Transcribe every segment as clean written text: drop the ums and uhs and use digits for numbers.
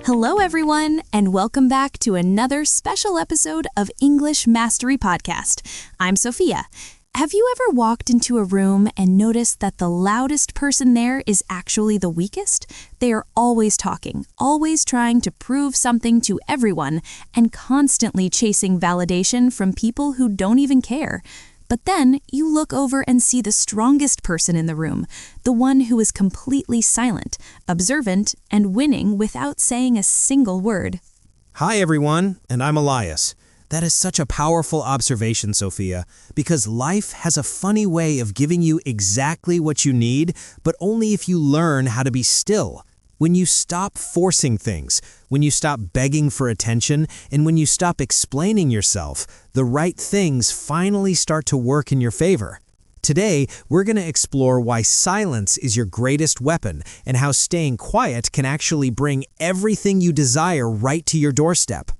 Hello, everyone, and welcome back to another special episode of English Mastery Podcast. I'm Sophia. Have you ever walked into a room and noticed that the loudest person there is actually the weakest? They are always talking, always trying to prove something to everyone, and constantly chasing validation from people who don't even care. But then you look over and see the strongest person in the room, the one who is completely silent, observant, and winning without saying a single word. Hi everyone, and I'm Elias. That is such a powerful observation, Sophia, because life has a funny way of giving you exactly what you need, but only if you learn how to be still. When you stop forcing things, when you stop begging for attention, and when you stop explaining yourself, the right things finally start to work in your favor. Today, we're going to explore why silence is your greatest weapon and how staying quiet can actually bring everything you desire right to your doorstep.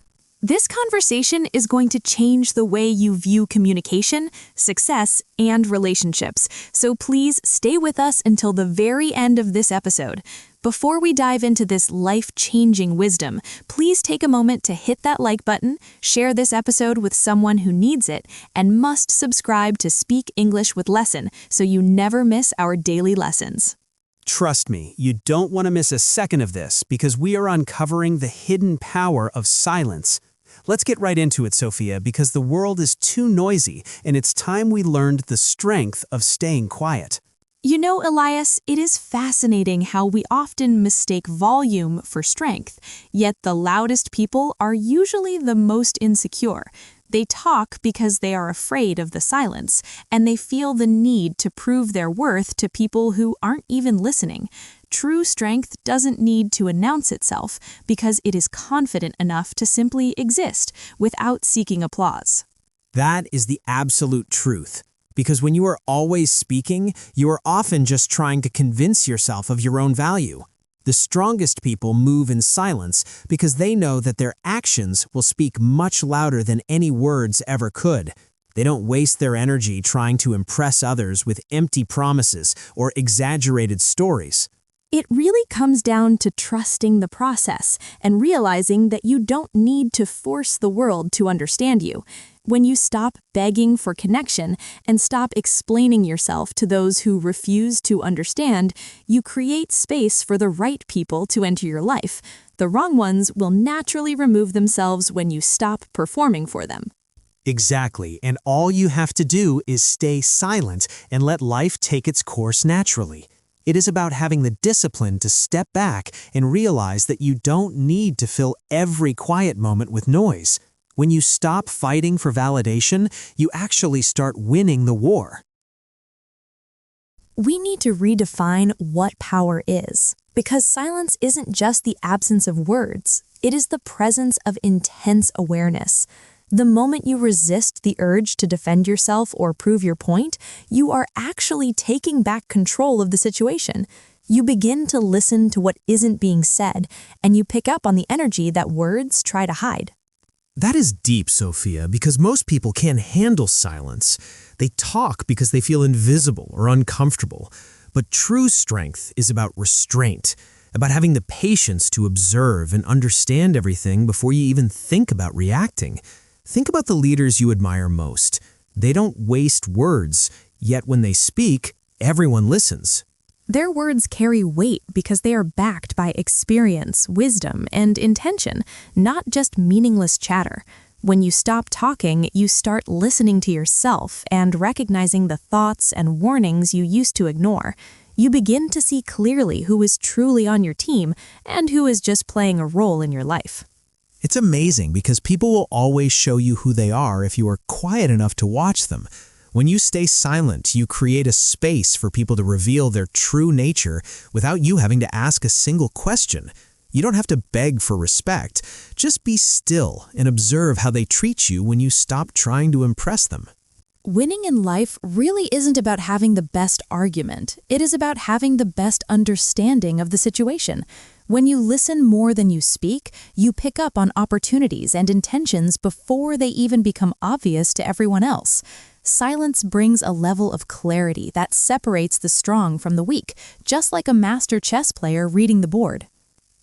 This conversation is going to change the way you view communication, success, and relationships, so please stay with us until the very end of this episode. Before we dive into this life-changing wisdom, please take a moment to hit that like button, share this episode with someone who needs it, and must subscribe to Speak English with Lesson so you never miss our daily lessons. Trust me, you don't want to miss a second of this because we are uncovering the hidden power of silence. Let's get right into it, Sophia, because the world is too noisy and it's time we learned the strength of staying quiet. You know, Elias, it is fascinating how we often mistake volume for strength, yet the loudest people are usually the most insecure. They talk because they are afraid of the silence, and they feel the need to prove their worth to people who aren't even listening. True strength doesn't need to announce itself because it is confident enough to simply exist without seeking applause. That is the absolute truth. Because when you are always speaking, you are often just trying to convince yourself of your own value. The strongest people move in silence because they know that their actions will speak much louder than any words ever could. They don't waste their energy trying to impress others with empty promises or exaggerated stories. It really comes down to trusting the process and realizing that you don't need to force the world to understand you. When you stop begging for connection and stop explaining yourself to those who refuse to understand, you create space for the right people to enter your life. The wrong ones will naturally remove themselves when you stop performing for them. Exactly, and all you have to do is stay silent and let life take its course naturally. It is about having the discipline to step back and realize that you don't need to fill every quiet moment with noise. When you stop fighting for validation, you actually start winning the war. We need to redefine what power is, because silence isn't just the absence of words. It is the presence of intense awareness. The moment you resist the urge to defend yourself or prove your point, you are actually taking back control of the situation. You begin to listen to what isn't being said, and you pick up on the energy that words try to hide. That is deep, Sophia, because most people can't handle silence. They talk because they feel invisible or uncomfortable. But true strength is about restraint, about having the patience to observe and understand everything before you even think about reacting. Think about the leaders you admire most. They don't waste words, yet when they speak, everyone listens. Their words carry weight because they are backed by experience, wisdom, and intention, not just meaningless chatter. When you stop talking, you start listening to yourself and recognizing the thoughts and warnings you used to ignore. You begin to see clearly who is truly on your team and who is just playing a role in your life. It's amazing because people will always show you who they are if you are quiet enough to watch them. When you stay silent, you create a space for people to reveal their true nature without you having to ask a single question. You don't have to beg for respect. Just be still and observe how they treat you when you stop trying to impress them. Winning in life really isn't about having the best argument. It is about having the best understanding of the situation. When you listen more than you speak, you pick up on opportunities and intentions before they even become obvious to everyone else. Silence brings a level of clarity that separates the strong from the weak, just like a master chess player reading the board.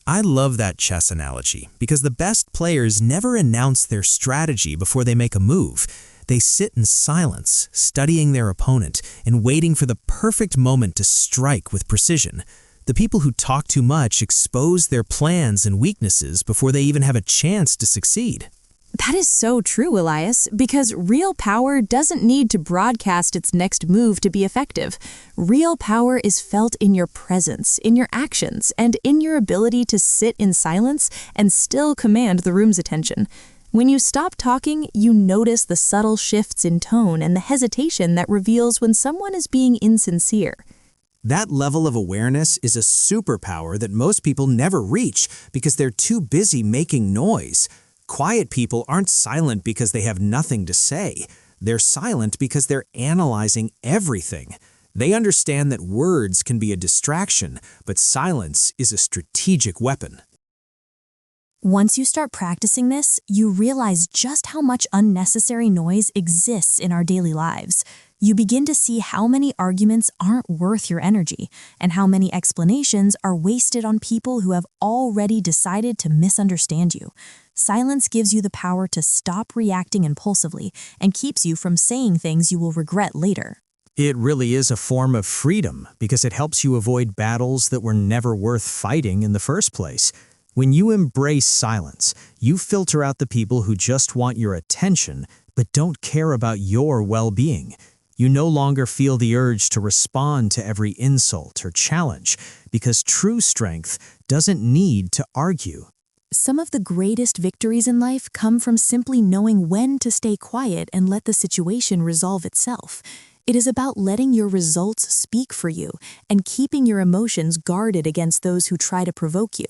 I love that chess analogy because the best players never announce their strategy before they make a move. They sit in silence, studying their opponent and waiting for the perfect moment to strike with precision. The people who talk too much expose their plans and weaknesses before they even have a chance to succeed. That is so true, Elias, because real power doesn't need to broadcast its next move to be effective. Real power is felt in your presence, in your actions, and in your ability to sit in silence and still command the room's attention. When you stop talking, you notice the subtle shifts in tone and the hesitation that reveals when someone is being insincere. That level of awareness is a superpower that most people never reach because they're too busy making noise. Quiet people aren't silent because they have nothing to say. They're silent because they're analyzing everything. They understand that words can be a distraction, but silence is a strategic weapon. Once you start practicing this, you realize just how much unnecessary noise exists in our daily lives. You begin to see how many arguments aren't worth your energy, and how many explanations are wasted on people who have already decided to misunderstand you. Silence gives you the power to stop reacting impulsively and keeps you from saying things you will regret later. It really is a form of freedom because it helps you avoid battles that were never worth fighting in the first place. When you embrace silence, you filter out the people who just want your attention but don't care about your well-being. You no longer feel the urge to respond to every insult or challenge because true strength doesn't need to argue. Some of the greatest victories in life come from simply knowing when to stay quiet and let the situation resolve itself. It is about letting your results speak for you and keeping your emotions guarded against those who try to provoke you.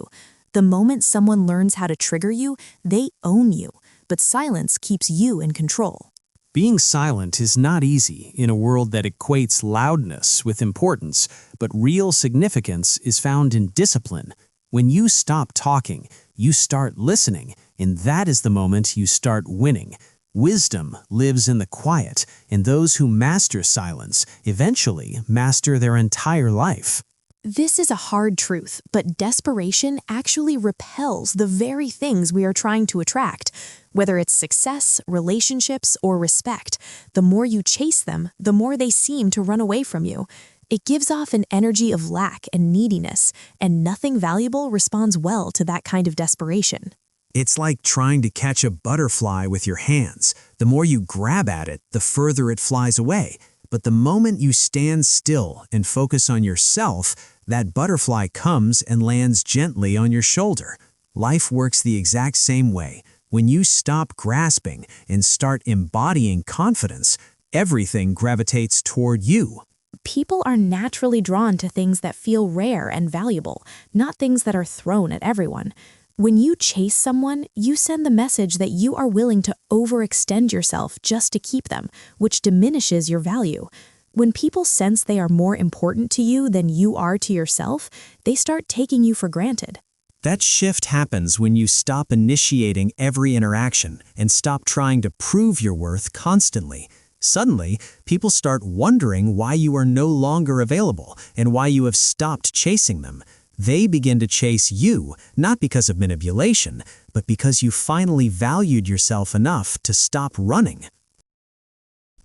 The moment someone learns how to trigger you, they own you, but silence keeps you in control. Being silent is not easy in a world that equates loudness with importance, but real significance is found in discipline. When you stop talking, you start listening, and that is the moment you start winning. Wisdom lives in the quiet, and those who master silence eventually master their entire life. This is a hard truth, but desperation actually repels the very things we are trying to attract. Whether it's success, relationships, or respect, the more you chase them, the more they seem to run away from you. It gives off an energy of lack and neediness, and nothing valuable responds well to that kind of desperation. It's like trying to catch a butterfly with your hands. The more you grab at it, the further it flies away. But the moment you stand still and focus on yourself, that butterfly comes and lands gently on your shoulder. Life works the exact same way. When you stop grasping and start embodying confidence, everything gravitates toward you. People are naturally drawn to things that feel rare and valuable, not things that are thrown at everyone. When you chase someone, you send the message that you are willing to overextend yourself just to keep them, which diminishes your value. When people sense they are more important to you than you are to yourself, they start taking you for granted. That shift happens when you stop initiating every interaction and stop trying to prove your worth constantly. Suddenly, people start wondering why you are no longer available and why you have stopped chasing them. They begin to chase you, not because of manipulation, but because you finally valued yourself enough to stop running.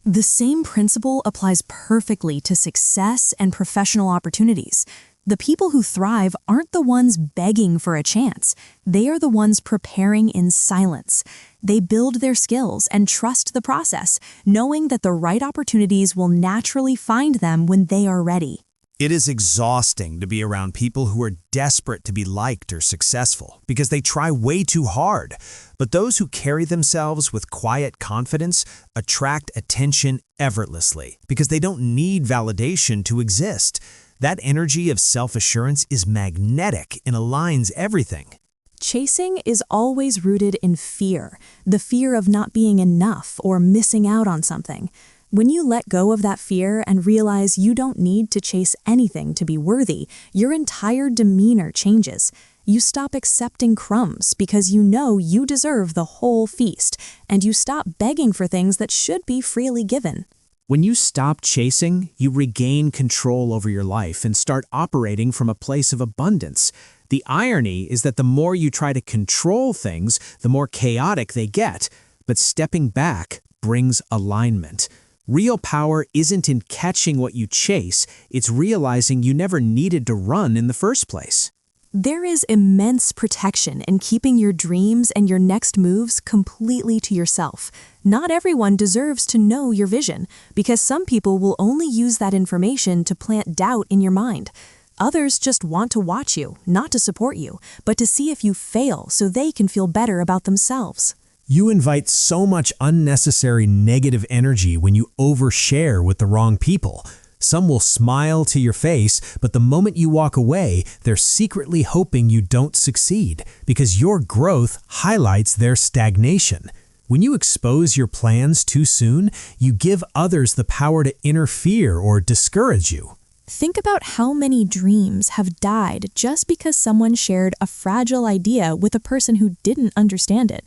The same principle applies perfectly to success and professional opportunities. The people who thrive aren't the ones begging for a chance. They are the ones preparing in silence. They build their skills and trust the process, knowing that the right opportunities will naturally find them when they are ready. It is exhausting to be around people who are desperate to be liked or successful because they try way too hard. But those who carry themselves with quiet confidence attract attention effortlessly because they don't need validation to exist. That energy of self-assurance is magnetic and aligns everything. Chasing is always rooted in fear, the fear of not being enough or missing out on something. When you let go of that fear and realize you don't need to chase anything to be worthy, your entire demeanor changes. You stop accepting crumbs because you know you deserve the whole feast, and you stop begging for things that should be freely given. When you stop chasing, you regain control over your life and start operating from a place of abundance. The irony is that the more you try to control things, the more chaotic they get. But stepping back brings alignment. Real power isn't in catching what you chase, it's realizing you never needed to run in the first place. There is immense protection in keeping your dreams and your next moves completely to yourself. Not everyone deserves to know your vision, because some people will only use that information to plant doubt in your mind. Others just want to watch you, not to support you, but to see if you fail so they can feel better about themselves. You invite so much unnecessary negative energy when you overshare with the wrong people. Some will smile to your face, but the moment you walk away, they're secretly hoping you don't succeed, because your growth highlights their stagnation. When you expose your plans too soon, you give others the power to interfere or discourage you. Think about how many dreams have died just because someone shared a fragile idea with a person who didn't understand it.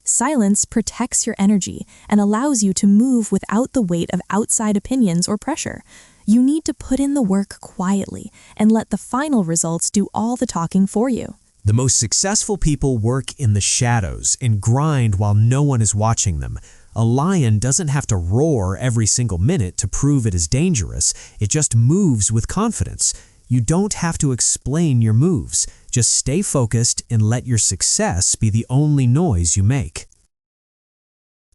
Silence protects your energy and allows you to move without the weight of outside opinions or pressure. You need to put in the work quietly and let the final results do all the talking for you. The most successful people work in the shadows and grind while no one is watching them. A lion doesn't have to roar every single minute to prove it is dangerous. It just moves with confidence. You don't have to explain your moves. Just stay focused and let your success be the only noise you make.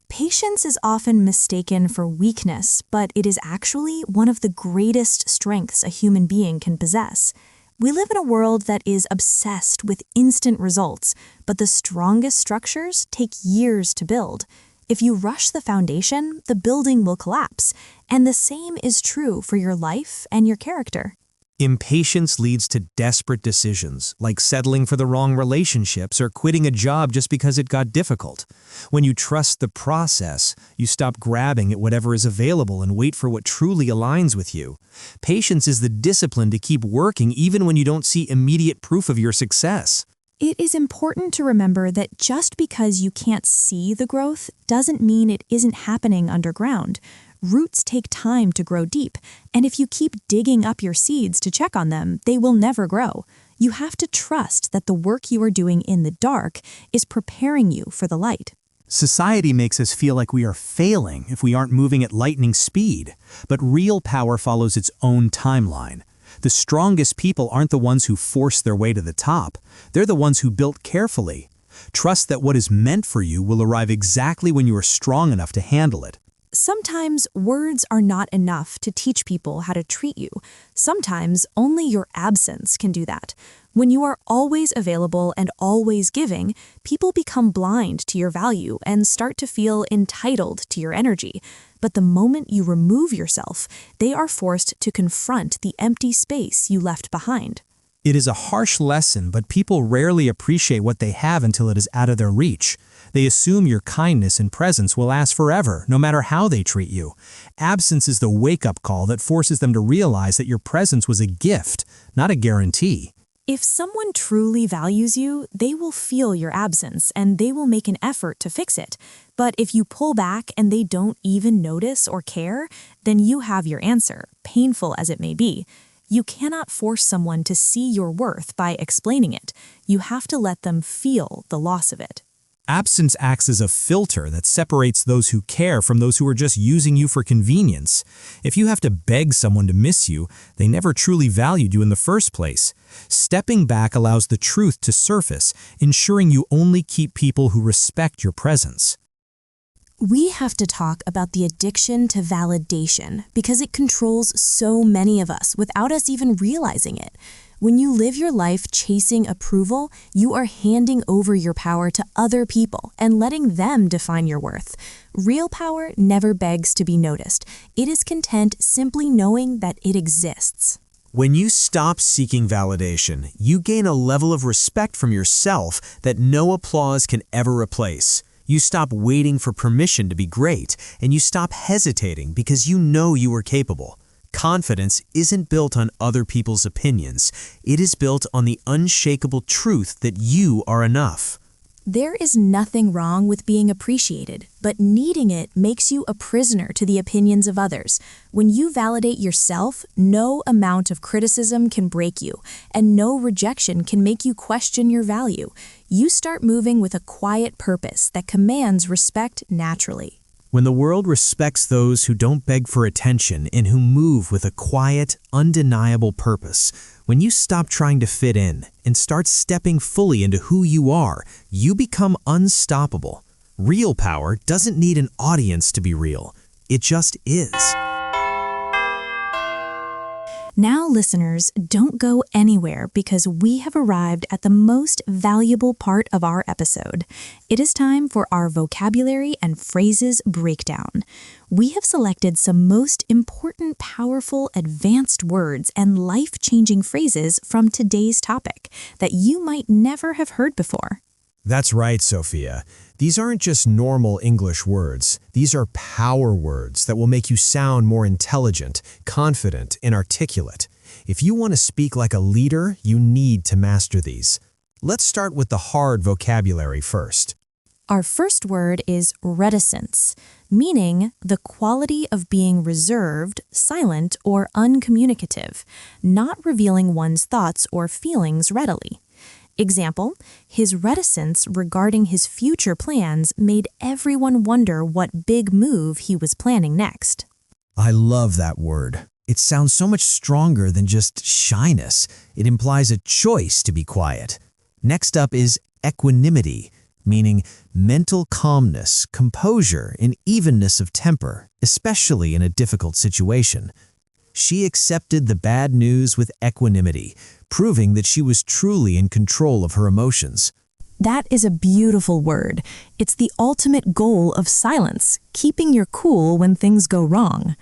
Patience is often mistaken for weakness, but it is actually one of the greatest strengths a human being can possess. We live in a world that is obsessed with instant results, but the strongest structures take years to build. If you rush the foundation, the building will collapse, and the same is true for your life and your character. Impatience leads to desperate decisions, like settling for the wrong relationships or quitting a job just because it got difficult. When you trust the process, you stop grabbing at whatever is available and wait for what truly aligns with you. Patience is the discipline to keep working even when you don't see immediate proof of your success. It is important to remember that just because you can't see the growth doesn't mean it isn't happening underground. Roots take time to grow deep, and if you keep digging up your seeds to check on them, they will never grow. You have to trust that the work you are doing in the dark is preparing you for the light. Society makes us feel like we are failing if we aren't moving at lightning speed, but real power follows its own timeline. The strongest people aren't the ones who force their way to the top. They're the ones who built carefully. Trust that what is meant for you will arrive exactly when you are strong enough to handle it. Sometimes words are not enough to teach people how to treat you. Sometimes only your absence can do that. When you are always available and always giving, people become blind to your value and start to feel entitled to your energy. But the moment you remove yourself, they are forced to confront the empty space you left behind. It is a harsh lesson, but people rarely appreciate what they have until it is out of their reach. They assume your kindness and presence will last forever, no matter how they treat you. Absence is the wake-up call that forces them to realize that your presence was a gift, not a guarantee. If someone truly values you, they will feel your absence and they will make an effort to fix it. But if you pull back and they don't even notice or care, then you have your answer, painful as it may be. You cannot force someone to see your worth by explaining it. You have to let them feel the loss of it. Absence acts as a filter that separates those who care from those who are just using you for convenience. If you have to beg someone to miss you, they never truly valued you in the first place. Stepping back allows the truth to surface, ensuring you only keep people who respect your presence. We have to talk about the addiction to validation because it controls so many of us without us even realizing it. When you live your life chasing approval, you are handing over your power to other people and letting them define your worth. Real power never begs to be noticed. It is content simply knowing that it exists. When you stop seeking validation, you gain a level of respect from yourself that no applause can ever replace. You stop waiting for permission to be great, and you stop hesitating because you know you are capable. Confidence isn't built on other people's opinions. It is built on the unshakable truth that you are enough. There is nothing wrong with being appreciated, but needing it makes you a prisoner to the opinions of others. When you validate yourself, no amount of criticism can break you, and no rejection can make you question your value. You start moving with a quiet purpose that commands respect naturally. When the world respects those who don't beg for attention and who move with a quiet, undeniable purpose, when you stop trying to fit in and start stepping fully into who you are, you become unstoppable. Real power doesn't need an audience to be real. It just is. Now, listeners, don't go anywhere because we have arrived at the most valuable part of our episode. It is time for our vocabulary and phrases breakdown. We have selected some most important, powerful, advanced words and life-changing phrases from today's topic that you might never have heard before. That's right, Sophia. These aren't just normal English words. These are power words that will make you sound more intelligent, confident, and articulate. If you want to speak like a leader, you need to master these. Let's start with the hard vocabulary first. Our first word is reticence, meaning the quality of being reserved, silent, or uncommunicative, not revealing one's thoughts or feelings readily. Example, his reticence regarding his future plans made everyone wonder what big move he was planning next. I love that word. It sounds so much stronger than just shyness. It implies a choice to be quiet. Next up is equanimity, meaning mental calmness, composure, and evenness of temper, especially in a difficult situation. She accepted the bad news with equanimity, proving that she was truly in control of her emotions. That is a beautiful word. It's the ultimate goal of silence, keeping your cool when things go wrong.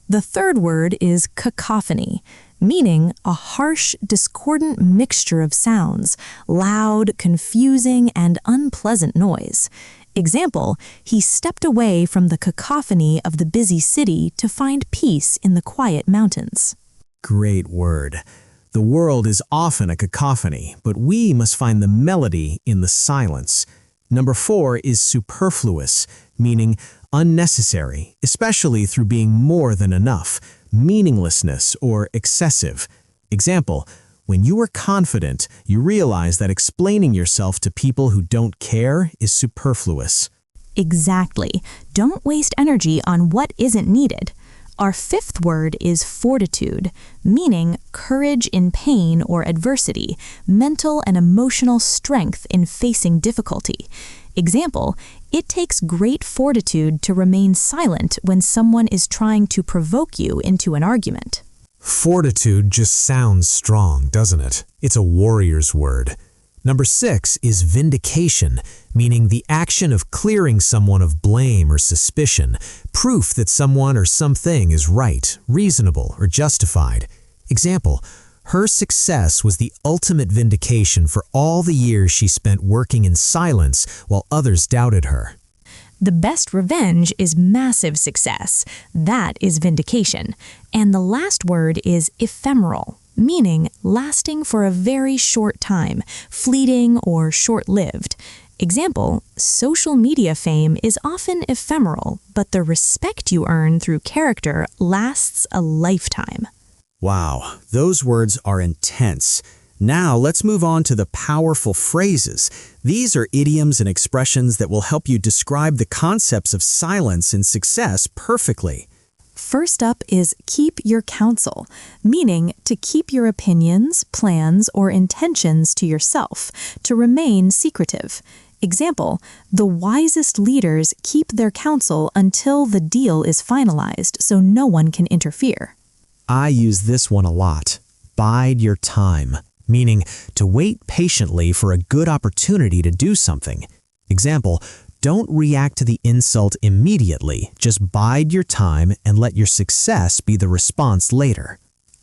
The third word is cacophony, meaning a harsh, discordant mixture of sounds, loud, confusing, and unpleasant noise. Example, he stepped away from the cacophony of the busy city to find peace in the quiet mountains. Great word. The world is often a cacophony, but we must find the melody in the silence. Number 4 is superfluous, meaning unnecessary, especially through being more than enough, meaninglessness, or excessive. Example, when you are confident, you realize that explaining yourself to people who don't care is superfluous. Exactly. Don't waste energy on what isn't needed. Our fifth word is fortitude, meaning courage in pain or adversity, mental and emotional strength in facing difficulty. Example, it takes great fortitude to remain silent when someone is trying to provoke you into an argument. Fortitude just sounds strong, doesn't it? It's a warrior's word. Number 6 is vindication, meaning the action of clearing someone of blame or suspicion, proof that someone or something is right, reasonable, or justified. Example, her success was the ultimate vindication for all the years she spent working in silence while others doubted her. The best revenge is massive success. That is vindication. And the last word is ephemeral, meaning lasting for a very short time, fleeting or short-lived. Example, social media fame is often ephemeral, but the respect you earn through character lasts a lifetime. Wow, those words are intense. Now let's move on to the powerful phrases. These are idioms and expressions that will help you describe the concepts of silence and success perfectly. First up is keep your counsel, meaning to keep your opinions, plans, or intentions to yourself, to remain secretive. Example, the wisest leaders keep their counsel until the deal is finalized so no one can interfere. I use this one a lot. Bide your time, meaning to wait patiently for a good opportunity to do something. Example, don't react to the insult immediately, just bide your time and let your success be the response later.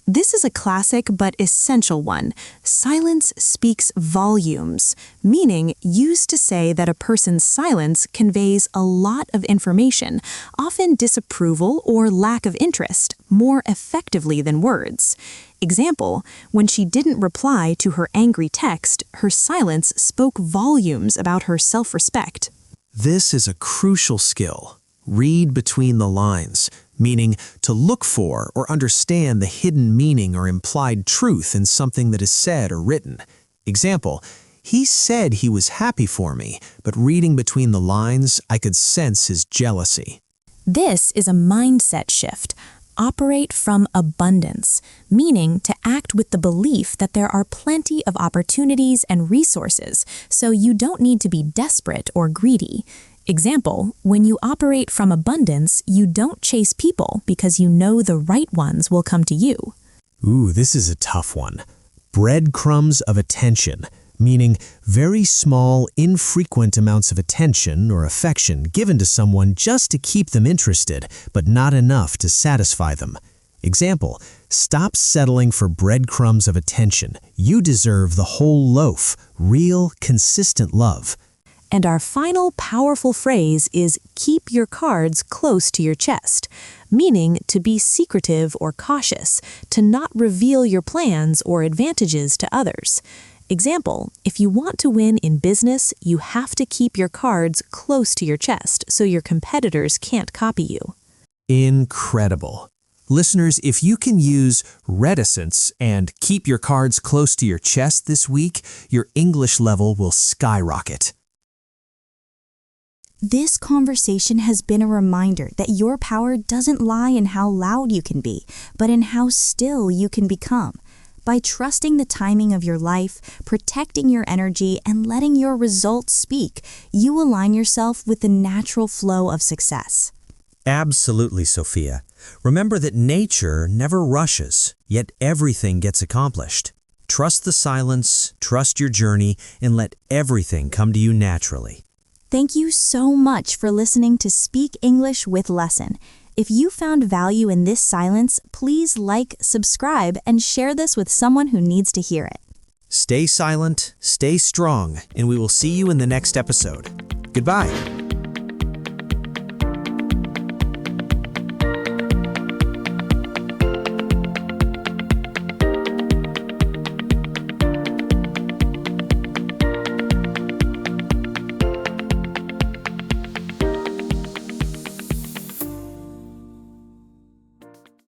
This is a classic but essential one. Silence speaks volumes, meaning used to say that a person's silence conveys a lot of information, often disapproval or lack of interest, more effectively than words. Example, when she didn't reply to her angry text, her silence spoke volumes about her self-respect. This is a crucial skill. Read between the lines, meaning to look for or understand the hidden meaning or implied truth in something that is said or written. Example, he said he was happy for me, but reading between the lines, I could sense his jealousy. This is a mindset shift. Operate from abundance, meaning to act with the belief that there are plenty of opportunities and resources, so you don't need to be desperate or greedy. Example, when you operate from abundance, you don't chase people because you know the right ones will come to you. Ooh, this is a tough one. Breadcrumbs of attention, meaning very small, infrequent amounts of attention or affection given to someone just to keep them interested, but not enough to satisfy them. Example, stop settling for breadcrumbs of attention. You deserve the whole loaf, real, consistent love. And our final powerful phrase is keep your cards close to your chest, meaning to be secretive or cautious, to not reveal your plans or advantages to others. Example, if you want to win in business, you have to keep your cards close to your chest so your competitors can't copy you. Incredible. Listeners, if you can use reticence and keep your cards close to your chest this week, your English level will skyrocket. This conversation has been a reminder that your power doesn't lie in how loud you can be, but in how still you can become. By trusting the timing of your life, protecting your energy, and letting your results speak, you align yourself with the natural flow of success. Absolutely, Sophia. Remember that nature never rushes, yet everything gets accomplished. Trust the silence, trust your journey, and let everything come to you naturally. Thank you so much for listening to Speak English with Lesson. If you found value in this silence, please like, subscribe, and share this with someone who needs to hear it. Stay silent, stay strong, and we will see you in the next episode. Goodbye.